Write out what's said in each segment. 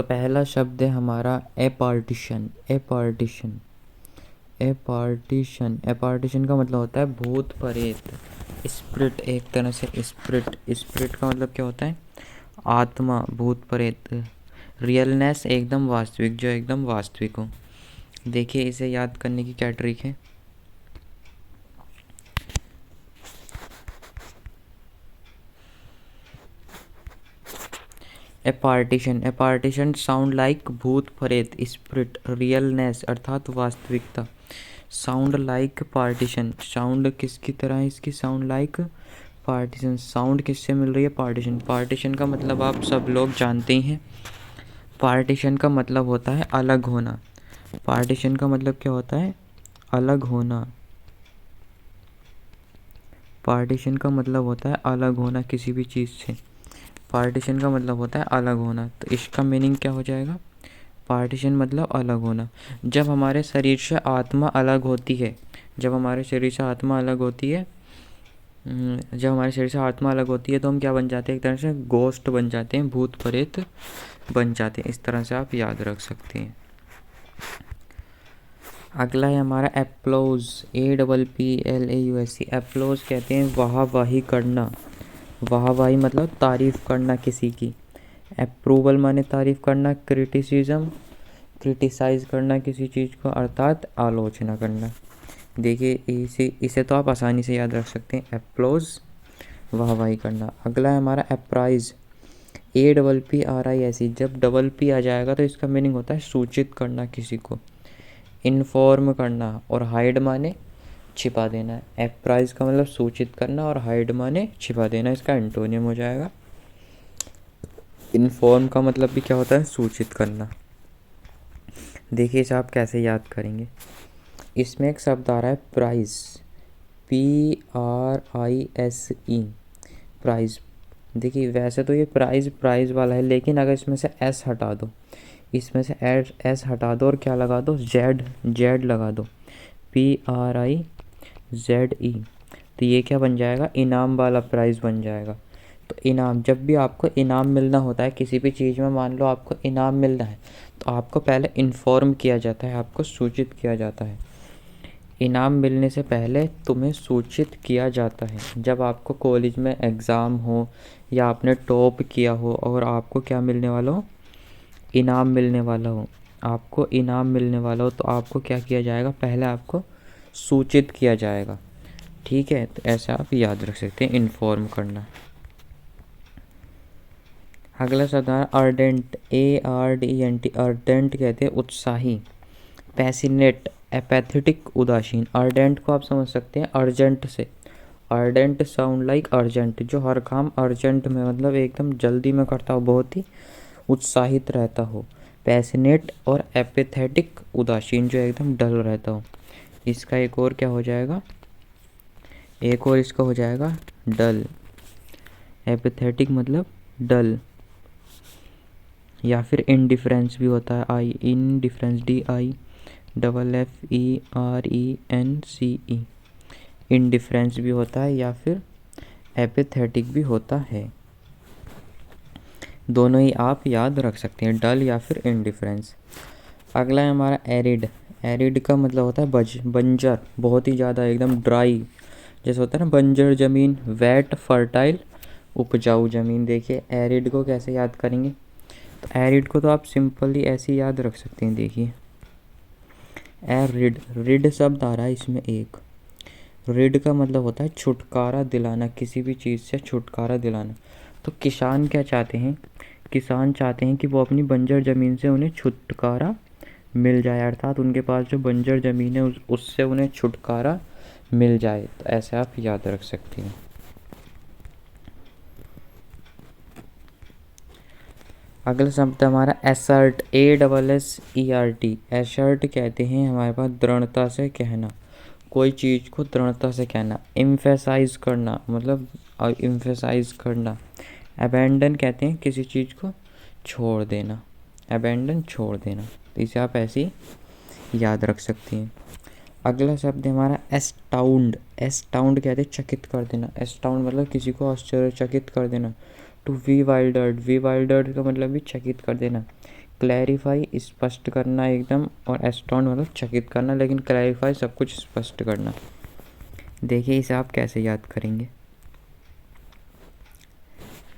तो पहला शब्द है हमारा एपार्टीशन। एपार्टीशन एपार्टीशन एपार्टीशन का मतलब होता है भूत प्रेत। स्पिरिट, एक तरह से स्पिरिट। स्पिरिट का मतलब क्या होता है? आत्मा, भूत प्रेत। रियलनेस, एकदम वास्तविक, जो एकदम वास्तविक हो। देखिए इसे याद करने की क्या ट्रिक है। एपार्टीशन साउंड लाइक भूत प्रेत, स्पिरिट, रियलनेस अर्थात वास्तविकता। साउंड लाइक पार्टीशन, साउंड किसकी तरह है इसकी? Sound like partition. साउंड किससे मिल रही है? पार्टीशन। पार्टीशन का मतलब आप सब लोग जानते ही हैं। पार्टीशन का मतलब होता है अलग होना। पार्टीशन का मतलब क्या होता है? अलग होना। पार्टीशन का मतलब होता है अलग होना किसी भी चीज़ से। पार्टीशन का मतलब होता है अलग होना। तो इसका मीनिंग क्या हो जाएगा? पार्टीशन मतलब अलग होना। जब हमारे शरीर से आत्मा अलग होती है, जब हमारे शरीर से आत्मा अलग होती है जब हमारे शरीर से आत्मा अलग होती है तो हम क्या बन जाते हैं? एक तरह से गोस्ट बन जाते हैं, भूत प्रेत बन जाते हैं। इस तरह से आप याद रख सकते हैं। अगला है हमारा एप्लॉज। APPLAUSE। एप्लॉज कहते हैं वाहवाही करना। वाहवाही मतलब तारीफ़ करना किसी की। अप्रूवल माने तारीफ़ करना। क्रिटिसाइज़ करना किसी चीज़ को, अर्थात आलोचना करना। देखिए इसे तो आप आसानी से याद रख सकते हैं। एप्लॉज, वाहवाही करना। अगला है हमारा अप्राइज। APPRISE। जब डबल पी आ जाएगा तो इसका मीनिंग होता है सूचित करना किसी को, इन्फॉर्म करना। और हाइड माने छिपा देना। अप्राइज का मतलब सूचित करना और हाइड माने छिपा देना, इसका एंटोनियम हो जाएगा। इन्फॉर्म का मतलब भी क्या होता है? सूचित करना। देखिए इसे आप कैसे याद करेंगे। इसमें एक शब्द आ रहा है प्राइज, PRISE, प्राइज। देखिए वैसे तो ये प्राइज वाला है, लेकिन अगर इसमें से एस हटा दो, इसमें से एस हटा दो और क्या लगा दो? जेड लगा दो, PRIZE। तो ये क्या बन जाएगा? इनाम वाला प्राइज़ बन जाएगा। तो इनाम, जब भी आपको इनाम मिलना होता है किसी भी चीज़ में, मान लो आपको इनाम मिलना है तो आपको पहले इन्फॉर्म किया जाता है, आपको सूचित किया जाता है। इनाम मिलने से पहले तुम्हें सूचित किया जाता है। जब आपको कॉलेज में एग्ज़ाम हो या आपने टॉप किया हो और आपको क्या मिलने वाला हो? इनाम मिलने वाला हो। आपको इनाम मिलने वाला हो तो आपको क्या किया जाएगा? पहले आपको सूचित किया जाएगा। ठीक है, तो ऐसा आप याद रख सकते हैं, इन्फॉर्म करना। अगला शब्द है अर्डेंट। ARDENT। अर्डेंट कहते हैं उत्साही। पैसिनेट, एपैथेटिक, उदासीन। अर्डेंट को आप समझ सकते हैं अर्जेंट से। अर्डेंट साउंड लाइक अर्जेंट, जो हर काम अर्जेंट में, मतलब एकदम जल्दी में करता हो, बहुत ही उत्साहित रहता हो। पैसिनेट और एपैथेटिक, उदासीन, जो एकदम डल रहता हो। इसका एक और क्या हो जाएगा? एक और इसका हो जाएगा डल। एपैथेटिक मतलब डल। या फिर इनडिफरेंस भी होता है, इनडिफरेंस, DIFFERENCE। इनडिफरेंस भी होता है या फिर एपैथेटिक भी होता है। दोनों ही आप याद रख सकते हैं, डल या फिर इनडिफरेंस। अगला है हमारा एरिड। एरिड का मतलब होता है बंजर, बहुत ही ज़्यादा एकदम ड्राई। जैसे होता है ना बंजर ज़मीन, वेट, फर्टाइल, उपजाऊ ज़मीन। देखिए एरिड को कैसे याद करेंगे? तो एरिड को तो आप सिंपली ऐसे याद रख सकते हैं। देखिए रिड शब्द आ रहा है इसमें एक। रिड का मतलब होता है छुटकारा दिलाना, किसी भी चीज़ से छुटकारा दिलाना। तो किसान क्या चाहते हैं? किसान चाहते हैं कि वो अपनी बंजर ज़मीन से उन्हें छुटकारा मिल जाए, अर्थात उनके पास जो बंजर ज़मीन है उससे उन्हें छुटकारा मिल जाए। तो ऐसे आप याद रख सकते हैं। अगला शब्द हमारा एसर्ट। ASSERT। एसर्ट कहते हैं हमारे पास दृढ़ता से कहना, कोई चीज़ को दृढ़ता से कहना। एम्फेसाइज करना मतलब एम्फेसाइज करना। अबेंडन कहते हैं किसी चीज़ को छोड़ देना, अबेंडन, छोड़ देना। तो इसे आप ऐसे ही याद रख सकते हैं। अगला शब्द है हमारा एस्टाउंड। एस्टाउंड कहते हैं चकित कर देना। एस्टाउंड मतलब किसी को आश्चर्यचकित कर देना। टू बी वाइल्डर्ड, वी वाइल्डर्ड का मतलब भी चकित कर देना, क्लैरिफाई स्पष्ट करना एकदम, और एस्टोन मतलब चकित करना, लेकिन क्लैरिफाई सब कुछ स्पष्ट करना। देखिए इसे आप कैसे याद करेंगे।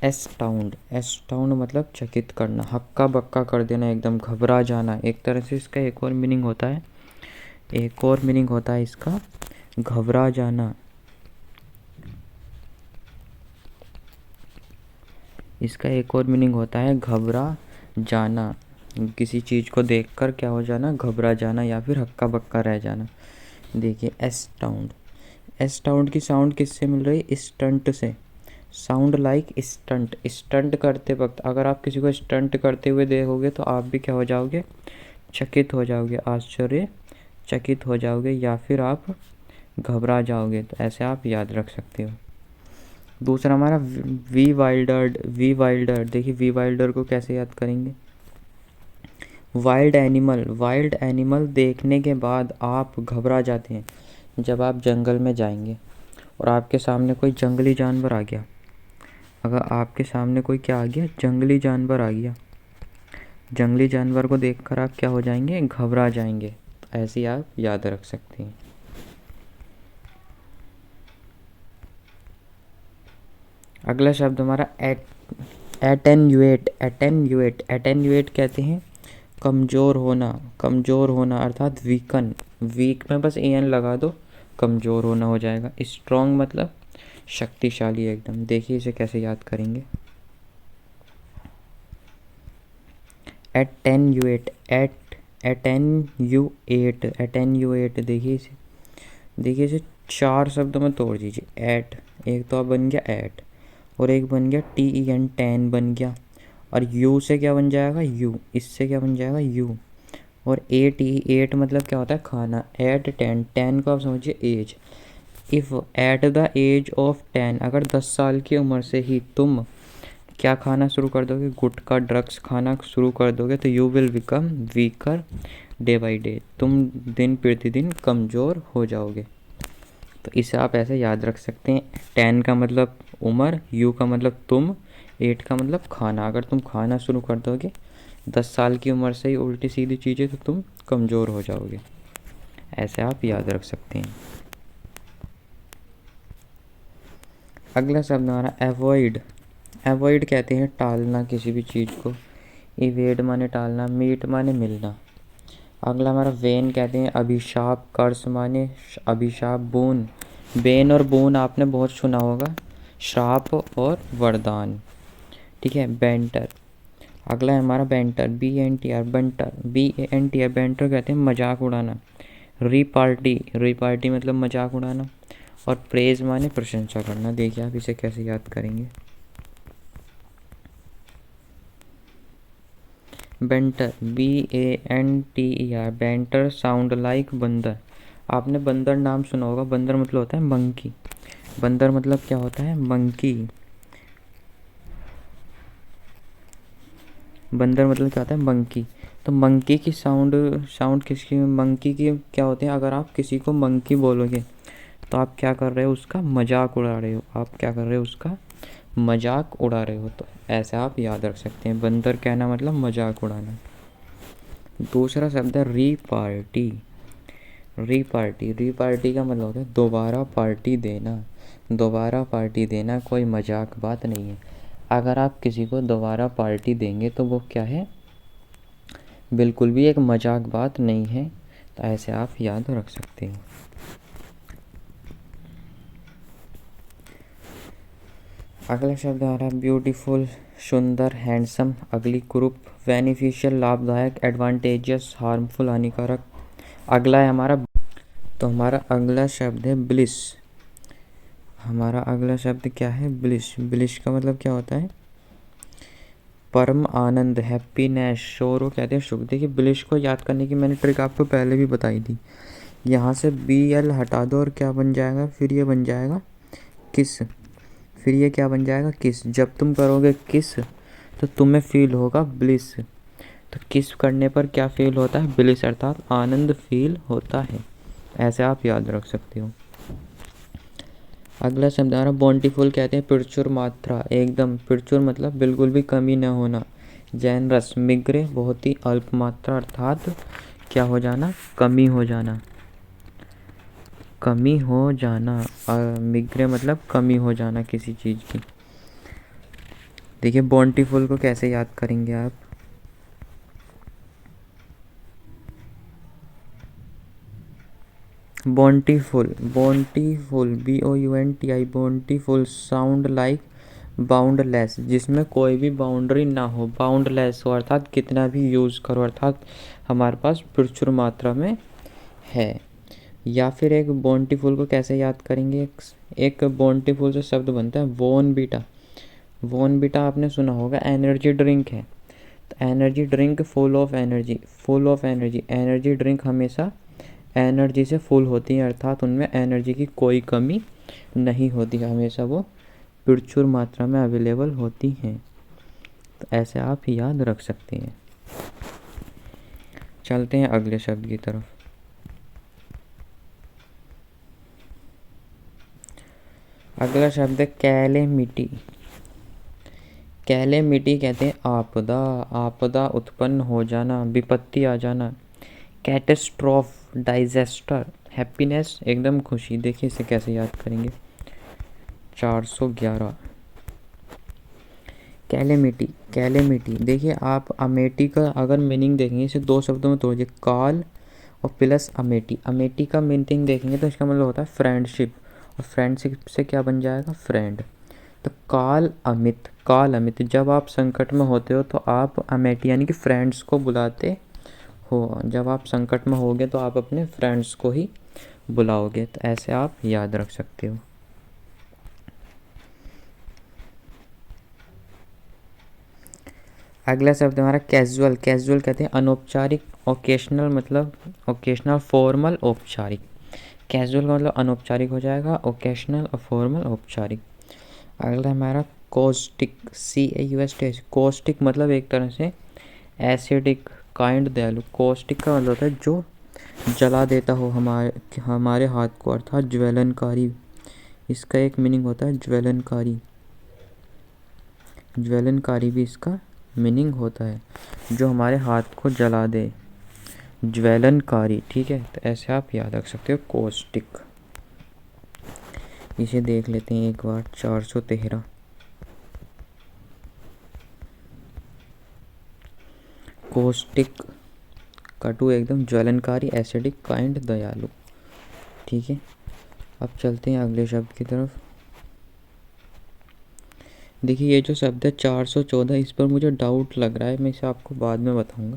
एस्टाउंड, एस्टाउंड मतलब चकित करना, हक्का बक्का कर देना, एकदम घबरा जाना। एक तरह से इसका एक और मीनिंग होता है, एक और मीनिंग होता है इसका घबरा जाना। इसका एक और मीनिंग होता है घबरा जाना, किसी चीज़ को देखकर क्या हो जाना, घबरा जाना या फिर हक्का बक्का रह जाना। देखिए एस्टाउंड, एस्टाउंड की साउंड किससे मिल रही है, स्टंट से। साउंड लाइक स्टंट, स्टंट करते वक्त अगर आप किसी को स्टंट करते हुए देखोगे तो आप भी क्या हो जाओगे, चकित हो जाओगे, आश्चर्यचकित हो जाओगे, या फिर आप घबरा जाओगे। तो ऐसे आप याद रख सकते हो। दूसरा हमारा वी वाइल्डर्ड, वी वाइल्डर्ड। देखिए वी वाइल्डर को कैसे याद करेंगे। वाइल्ड एनिमल, वाइल्ड एनिमल देखने के बाद आप घबरा जाते हैं। जब आप जंगल में जाएंगे और आपके सामने कोई जंगली जानवर आ गया, अगर आपके सामने कोई क्या आ गया, जंगली जानवर आ गया, जंगली जानवर को देखकर आप क्या हो जाएंगे, घबरा जाएंगे। तो ऐसे ही आप याद रख सकते हैं। अगला शब्द हमारा एटेन्यूएट, एटेन्यूएट, एटेन्यूएट कहते हैं कमज़ोर होना, कमज़ोर होना अर्थात वीकन, वीक में बस एन लगा दो, कमज़ोर होना हो जाएगा। स्ट्रॉन्ग मतलब शक्तिशाली एकदम। देखिए इसे कैसे याद करेंगे। Attenuate, attenuate, attenuate. देखिए इसे 4 शब्दों में तोड़ दीजिए। एट, एक तो अब बन गया एट, और एक बन गया TEN, टेन बन गया, और यू से क्या बन जाएगा, यू, इससे क्या बन जाएगा, यू, और एट मतलब क्या होता है, खाना। एट 10, 10 को आप समझिए age. If at the age of 10, अगर 10 साल की उम्र से ही तुम क्या खाना शुरू कर दोगे, गुटखा ड्रग्स खाना शुरू कर दोगे, तो you will become weaker day by day, तुम दिन प्रतिदिन कमज़ोर हो जाओगे। तो इसे आप ऐसे याद रख सकते हैं। 10 का मतलब उम्र, यू का मतलब तुम, 8 का मतलब खाना। अगर तुम खाना शुरू कर दोगे 10 साल की उम्र से ही उल्टी सीधी चीज़ें, तो तुम कमज़ोर हो जाओगे। ऐसे आप याद रख सकते हैं। अगला शब्द हमारा एवॉइड, एवॉइड कहते हैं टालना किसी भी चीज़ को। इवेड माने टालना, मीट माने मिलना। अगला हमारा वेन कहते हैं अभिशाप, कर्स माने अभिशाप, बोन, बेन और बोन आपने बहुत सुना होगा, श्राप और वरदान। ठीक है। बेंटर, अगला है हमारा banter, BENTR, banter, BANTR, banter कहते हैं मजाक उड़ाना। रिपार्टी, रिपार्टी मतलब मजाक उड़ाना, और प्रेज माने प्रशंसा करना। देखिए आप इसे कैसे याद करेंगे। Banter, BANTER, banter sound like बंदर। आपने बंदर नाम सुना होगा, बंदर मतलब होता है मंकी, बंदर मतलब क्या होता है, मंकी। बंदर मतलब क्या होता है, मंकी। तो मंकी की साउंड, साउंड किसकी, मंकी की क्या होते हैं, अगर आप किसी को मंकी बोलोगे तो आप क्या कर रहे हो, उसका मजाक उड़ा रहे हो, आप क्या कर रहे हो, उसका मजाक उड़ा रहे हो। तो ऐसे आप याद रख सकते हैं, बंदर कहना मतलब मजाक उड़ाना। दूसरा शब्द है रीपार्टी, रीपार्टी, रीपार्टी का मतलब होता है दोबारा पार्टी देना, दोबारा पार्टी देना कोई मजाक बात नहीं है। अगर आप किसी को दोबारा पार्टी देंगे तो वो क्या है, बिल्कुल भी एक मजाक बात नहीं है। तो ऐसे आप याद रख सकते हो। अगला शब्द आ रहा है ब्यूटीफुल, सुंदर, हैंडसम, अगली, कुरूप, बेनिफिशियल लाभदायक, एडवांटेजियस, हार्मफुल हानिकारक। अगला है हमारा, तो हमारा अगला शब्द है ब्लिस। हमारा अगला शब्द क्या है, ब्लिस। ब्लिस का मतलब क्या होता है, परम आनंद, हैप्पीनेस, शोर कहते हैं सुख। देखिए ब्लिस को याद करने की मैंने ट्रिक आपको पहले भी बताई थी। यहाँ से BL हटा दो और क्या बन जाएगा, फिर ये बन जाएगा किस, फिर ये क्या बन जाएगा, किस। जब तुम करोगे किस तो तुम्हें फील होगा ब्लिस। तो किस करने पर क्या फील होता है, ब्लिस अर्थात आनंद फील होता है। ऐसे आप याद रख सकते हो। अगला शब्द आ रहा बॉन्टीफुल, कहते हैं प्रचुर मात्रा, एकदम प्रचुर मतलब बिल्कुल भी कमी न होना, जेनरस, मिग्रे बहुत ही अल्प मात्रा अर्थात क्या हो जाना, कमी हो जाना, कमी हो जाना। मिग्रे मतलब कमी हो जाना किसी चीज़ की। देखिए बोंटीफुल को कैसे याद करेंगे आप, बोंटीफुल, बोंटीफुल BOUNTI, बोंटीफुल साउंड लाइक बाउंडलेस, जिसमें कोई भी बाउंड्री ना हो, बाउंडलेस हो अर्थात कितना भी यूज़ करो अर्थात हमारे पास प्रचुर मात्रा में है। या फिर एक बोंटीफुल को कैसे याद करेंगे, एक बोंटीफुल से शब्द बनता है वोनबीटा। वोनबीटा आपने सुना होगा, एनर्जी ड्रिंक है। तो energy drink full of energy, full of energy, energy drink हमेशा एनर्जी से फुल होती है अर्थात उनमें एनर्जी की कोई कमी नहीं होती है, हमेशा वो प्रचुर मात्रा में अवेलेबल होती हैं। तो ऐसे आप याद रख सकते हैं। चलते हैं अगले शब्द की तरफ। अगला शब्द है कैलेमिटी। कैलेमिटी कहते हैं आपदा, आपदा उत्पन्न हो जाना, विपत्ति आ जाना। कैटेस्ट्रॉफ, डिजास्टर, हैप्पीनेस एकदम खुशी। देखिए इसे कैसे याद करेंगे, 411 कैलेमिटी। कैलेमिटी देखिए आप अमेटी का अगर मीनिंग देखेंगे, इसे दो शब्दों में तोड़िए, काल और प्लस अमेटी। अमेटी का मीनिंग देखेंगे तो इसका मतलब होता है फ्रेंडशिप, और फ्रेंडशिप से क्या बन जाएगा, फ्रेंड। तो काल अमित, काल अमित, जब आप संकट में होते हो तो आप अमेटी यानी कि फ्रेंड्स को बुलाते हो। जब आप संकट में होगे तो आप अपने फ्रेंड्स को ही बुलाओगे। तो ऐसे आप याद रख सकते हो। अगला शब्द हमारा कैजुअल। कैजुअल कहते हैं अनौपचारिक, ओकेशनल मतलब ओकेशनल, फॉर्मल औपचारिक। कैजुअल का मतलब अनौपचारिक हो जाएगा, ओकेशनल और फॉर्मल औपचारिक। अगला हमारा कॉस्टिक, CAUST। कॉस्टिक मतलब एक तरह से एसिडिक, काइंड, दयालु। कॉस्टिक का मतलब होता है जो जला देता हो हमारे हाथ को अर्थात ज्वलनकारी। इसका एक मीनिंग होता है ज्वलनकारी, ज्वलनकारी भी इसका मीनिंग होता है, जो हमारे हाथ को जला दे, ज्वलनकारी। ठीक है, तो ऐसे आप याद रख सकते हो कॉस्टिक। इसे देख लेते हैं एक बार, 413 कॉस्टिक, कटु एकदम, ज्वलनकारी, एसिडिक, काइंड, दयालु। ठीक है, अब चलते हैं अगले शब्द की तरफ। देखिए ये जो शब्द है 414, इस पर मुझे डाउट लग रहा है, मैं इसे आपको बाद में बताऊंगा।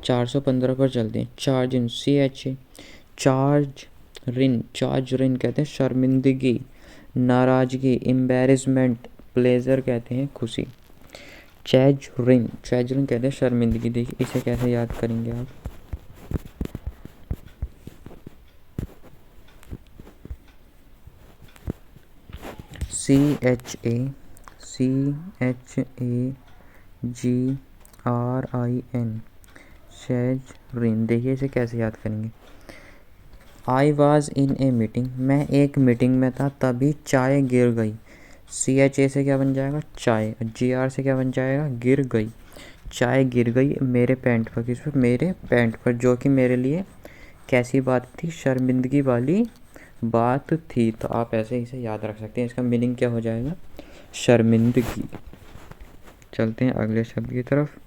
415 पर चलते हैं। Chagrin, CHA, chagrin, chagrin कहते हैं शर्मिंदगी, नाराजगी, एम्बेरसमेंट, प्लेजर कहते हैं खुशी। चैजरिन, चैजरिन कहते हैं शर्मिंदगी। देखिए इसे कैसे याद करेंगे आप, CHACHAGRIN, शैजरिन। देखिए इसे कैसे याद करेंगे। I was in a meeting, मैं एक मीटिंग में था तभी चाय गिर गई। CHA से क्या बन जाएगा, चाय। GR से क्या बन जाएगा, गिर गई। चाय गिर गई मेरे पैंट पर, किस पर, मेरे पैंट पर, जो कि मेरे लिए कैसी बात थी, शर्मिंदगी वाली बात थी। तो आप ऐसे इसे याद रख सकते हैं, इसका मीनिंग क्या हो जाएगा, शर्मिंदगी। चलते हैं अगले शब्द की तरफ।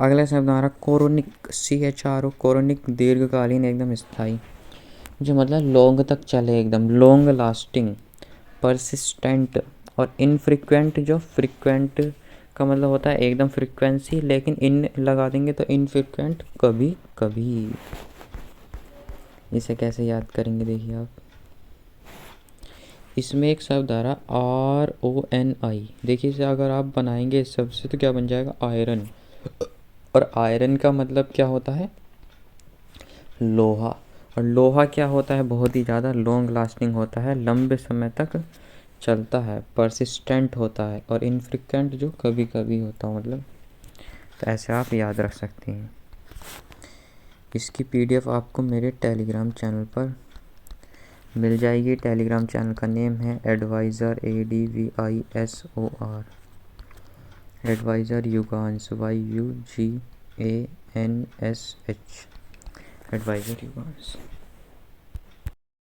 अगला शब्द हमारा कोरोनिक, CHRO, कोरोनिक, दीर्घकालीन, एकदम स्थायी, जो मतलब लॉन्ग तक चले, एकदम लॉन्ग लास्टिंग। परसिस्टेंट और इनफ्रीक्वेंट, जो फ्रीक्वेंट का मतलब होता है एकदम फ्रीक्वेंसी, लेकिन इन लगा देंगे तो इनफ्रीक्वेंट, कभी कभी। इसे कैसे याद करेंगे, देखिए आप, इसमें एक शब्द आ रहा RONI। देखिए इसे अगर आप बनाएंगे इस शब्द से तो क्या बन जाएगा, आयरन। और आयरन का मतलब क्या होता है, लोहा। और लोहा क्या होता है, बहुत ही ज़्यादा लॉन्ग लास्टिंग होता है, लंबे समय तक चलता है, परसिस्टेंट होता है। और इनफ्रीक्वेंट जो कभी कभी होता है मतलब। तो ऐसे आप याद रख सकते हैं। इसकी PDF आपको मेरे टेलीग्राम चैनल पर मिल जाएगी। टेलीग्राम चैनल का नेम है advisor, ADVISOR, advisor Yugansh, YUGANSH, advisor Yugansh.